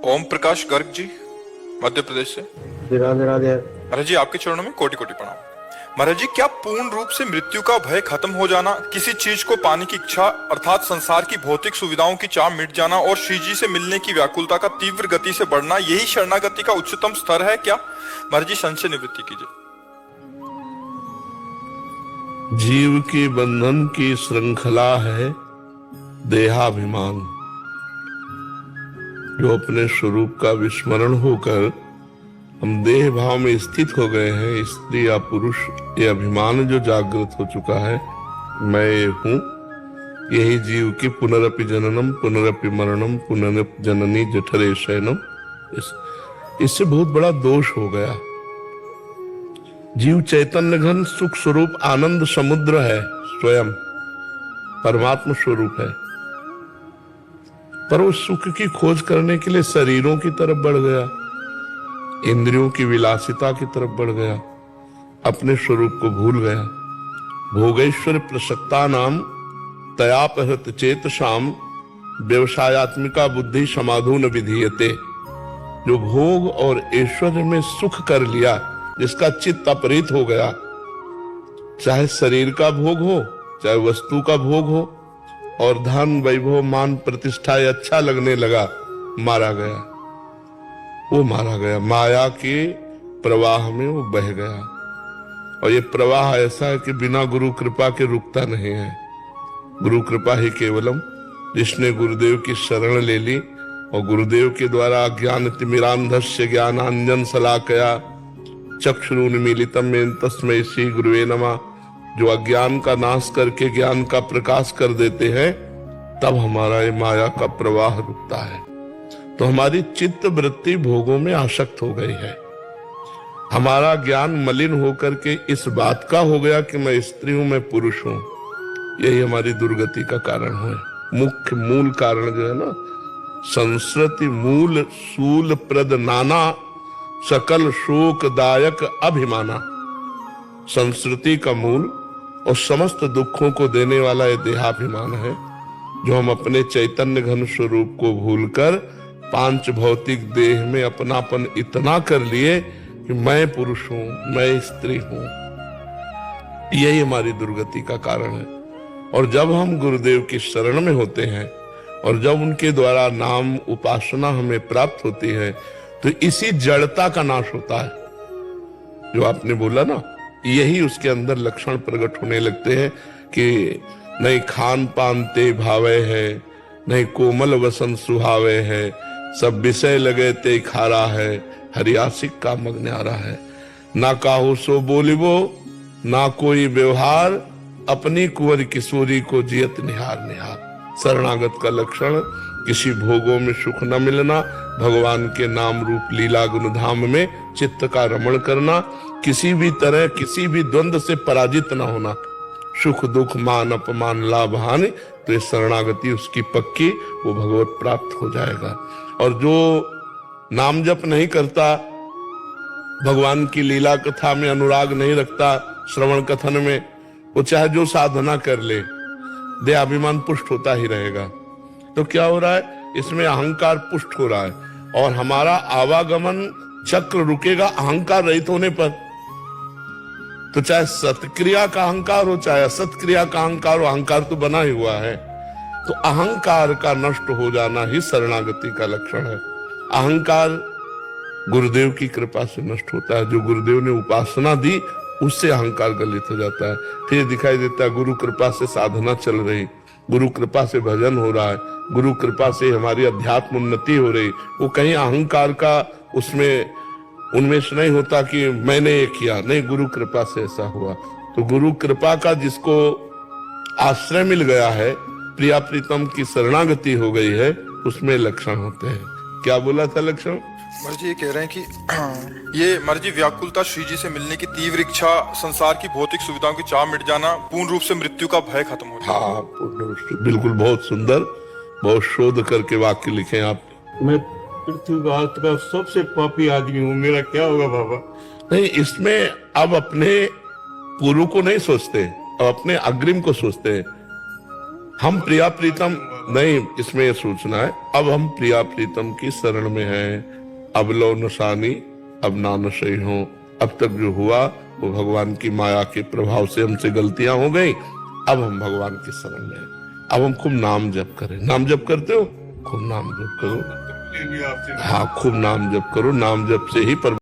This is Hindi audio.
ओम प्रकाश गर्ग जी, मध्य प्रदेश से। राधे राधे। महाराज जी, आपके चरणों में कोटि कोटि प्रणाम। महाराज जी, क्या पूर्ण रूप से मृत्यु का भय खत्म हो जाना, किसी चीज को पाने की इच्छा अर्थात संसार की भौतिक सुविधाओं की चाह मिट जाना और श्री जी से मिलने की व्याकुलता का तीव्र गति से बढ़ना, यही शरणागति का उच्चतम स्तर है क्या? महाराज जी, संशय निवृत्ति कीजिए। जीव की बंधन की श्रृंखला है देहाभिमान, जो अपने स्वरूप का विस्मरण होकर हम देह भाव में स्थित हो गए हैं। स्त्री या पुरुष, ये अभिमान जो जागृत हो चुका है, मैं ये हूं, यही जीव की पुनरपि जननम पुनरपि मरणम पुनरपि जननी जठरे शयनम, इससे बहुत बड़ा दोष हो गया। जीव चैतन्य घन सुख स्वरूप आनंद समुद्र है, स्वयं परमात्मा स्वरूप है, पर वो सुख की खोज करने के लिए शरीरों की तरफ बढ़ गया, इंद्रियों की विलासिता की तरफ बढ़ गया, अपने स्वरूप को भूल गया। भोगेश्वर प्रसक्ता नाम तयापहृत चेतसाम व्यवसायत्मिका बुद्धि समाधून विधीयते। जो भोग और ऐश्वर्य में सुख कर लिया, जिसका चित्त अपहृत हो गया, चाहे शरीर का भोग हो चाहे वस्तु का भोग हो, और धन वैभव मान प्रतिष्ठा अच्छा लगने लगा, मारा गया, वो मारा गया। माया के प्रवाह में वो बह गया, और ये प्रवाह ऐसा है कि बिना गुरु कृपा के रुकता नहीं है। गुरु कृपा ही केवलम, जिसने गुरुदेव की शरण ले ली और गुरुदेव के द्वारा ज्ञान तिमिरांधस्य ज्ञानांजन शलाकया चक्षुरुन्मीलितम मेन तस्मै श्री गुरुवे नमः, जो अज्ञान का नाश करके ज्ञान का प्रकाश कर देते हैं, तब हमारा ये माया का प्रवाह रुकता है। तो हमारी चित्त वृत्ति भोगों में आसक्त हो गई है। हमारा ज्ञान मलिन होकर के इस बात का हो गया कि मैं स्त्री हूं, मैं पुरुष हूं। यही हमारी दुर्गति का कारण है। मुख्य मूल कारण जो है ना, संस्कृति मूल सूल प्रद नाना सकल शोकदायक अभिमाना। संस्कृति का मूल और समस्त दुखों को देने वाला ये देहाभिमान है, जो हम अपने चैतन्य घन स्वरूप को भूलकर पांच भौतिक देह में अपनापन इतना कर लिए कि मैं पुरुष हूं, मैं स्त्री हूं। यही हमारी दुर्गति का कारण है। और जब हम गुरुदेव की शरण में होते हैं और जब उनके द्वारा नाम उपासना हमें प्राप्त होती है, तो इसी जड़ता का नाश होता है। जो आपने बोला ना, यही उसके अंदर लक्षण प्रकट होने लगते हैं कि नहीं खान पान ते भावे है, नहीं कोमल वसन सुहावे है, सब विषय लगे ते खारा है, हरियासिक का मग न्यारा है। ना काहू सो बोलिबो ना कोई व्यवहार, अपनी कुंवर किशोरी को जियत निहार निहार। शरणागत का लक्षण किसी भोगों में सुख न मिलना, भगवान के नाम रूप लीला गुण धाम में चित्त का रमण करना, किसी भी तरह किसी भी द्वंद्व से पराजित न होना, सुख दुख मान अपमान लाभ हानि, तो ये शरणागति उसकी पक्की, वो भगवत प्राप्त हो जाएगा। और जो नाम जप नहीं करता, भगवान की लीला कथा में अनुराग नहीं रखता, श्रवण कथन में, वो चाहे जो साधना कर ले, देहाभिमान पुष्ट होता ही रहेगा। तो क्या हो रहा है, इसमें अहंकार पुष्ट हो रहा है, और हमारा आवागमन चक्र रुकेगा अहंकार रहित होने पर। तो चाहे सत्क्रिया का अहंकार हो चाहे असत्क्रिया का अहंकार हो, अहंकार तो बना ही हुआ है। तो अहंकार का नष्ट हो जाना ही शरणागति का लक्षण है। अहंकार गुरुदेव की कृपा से नष्ट होता है। जो गुरुदेव ने उपासना दी, उससे अहंकार गलित हो जाता है। फिर दिखाई देता है गुरु कृपा से साधना चल रही, गुरु कृपा से भजन हो रहा है, गुरु कृपा से हमारी अध्यात्म उन्नति हो रही। वो कहीं अहंकार का उसमें उन्मेष नहीं होता कि मैंने ये किया, नहीं, गुरु कृपा से ऐसा हुआ। तो गुरु कृपा का जिसको आश्रय मिल गया है, प्रिया प्रीतम की शरणागति हो गई है, उसमें लक्षण होते हैं। क्या बोला था लक्षण? महाराज जी, ये कह रहे हैं कि ये महाराज जी व्याकुलता, श्री जी से मिलने की तीव्र इच्छा, संसार की भौतिक सुविधाओं की चाह मिट जाना, पूर्ण रूप से मृत्यु का भय खत्म हो जाना। हाँ, पूर्ण रूप से, बिल्कुल, बहुत सुंदर, बहुत शोध करके वाक्य लिखे आप। मैं पृथ्वी का सबसे पापी आदमी हूँ, मेरा क्या होगा बाबा? नहीं, इसमें अब अपने पूर्व को नहीं सोचते, अब अपने अग्रिम को सोचते हैं। हम प्रिया प्रीतम नहीं, इसमें यह सोचना है अब हम प्रिया प्रीतम की शरण में हैं। अब लो नशानी अब नानशई हो। अब तक जो हुआ वो भगवान की माया के प्रभाव से हमसे गलतियां हो गई। अब हम भगवान की शरण में हैं। अब हम खूब नाम जप करें। नाम जप करते हो? खूब नाम जप करो। हाँ, खूब नाम जप करो। नाम जप से ही पर